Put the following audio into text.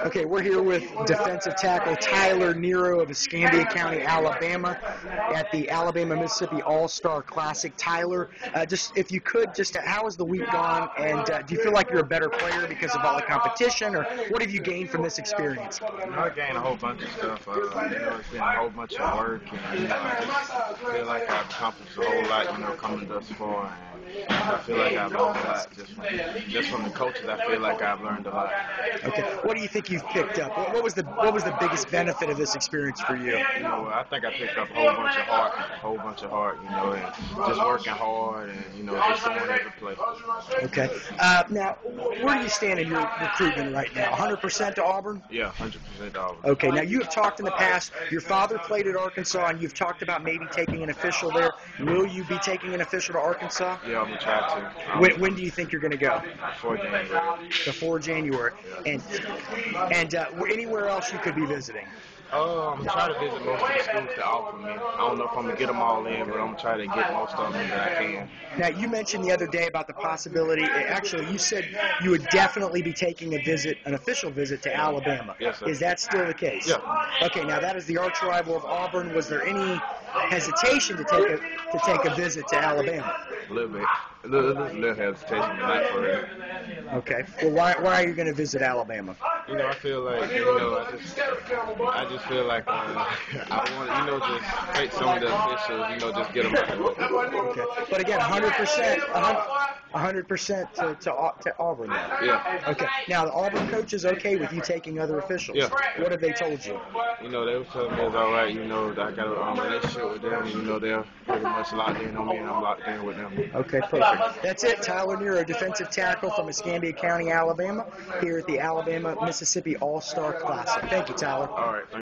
Okay, we're here with defensive tackle Tyler Nero of Escambia County, Alabama, at the Alabama-Mississippi All-Star Classic. Tyler, just if you could, just how has the week gone, and do you feel like you're a better player because of all the competition, or what have you gained from this experience? I gained a whole bunch of stuff. It's been a whole bunch of work, and I just feel like I've accomplished a whole lot, coming thus far. And I feel like I've learned a lot just from the coaches. I feel like I've learned a lot. Okay, what do you think you've picked up? What was the biggest benefit of this experience for you? I think I picked up a whole bunch of heart, and just working hard, and just going every play. Okay, now where do you stand in your recruitment right now? 100% to Auburn? Yeah, 100% to Auburn. Okay, now you have talked in the past. Your father played at Arkansas, and you've talked about maybe taking an official there. Will you be taking an official to Arkansas? Yeah, I'm gonna try to. When do you think you're going to go? Before January. Before January. And anywhere else you could be visiting? I'm trying to visit most of the schools that offer me. I don't know if I'm going to get them all in, but I'm going to try to get most of them that I can. Now, you mentioned the other day about the possibility, actually, you said you would definitely be taking an official visit to Alabama. Yes, sir. Is that still the case? Yeah. Okay, now that is the arch rival of Auburn. Was there any hesitation to take a visit to Alabama? A little bit. A little hesitation, but not for real. Okay. Well, why are you going to visit Alabama? I feel like, I just feel like I want, just take some of the officials, just get them out of the way. Okay. But again, 100% to Auburn now. Yeah. Okay. Now, the Auburn coach is okay with you taking other officials. Yeah. What have they told you? They were telling me it's all right. That I got a relationship with them. They're pretty much locked in on me, and I'm locked in with them. Okay, perfect. That's it. Tyler Nero, defensive tackle from Escambia County, Alabama, here at the Alabama-Mississippi All-Star Classic. Thank you, Tyler. All right.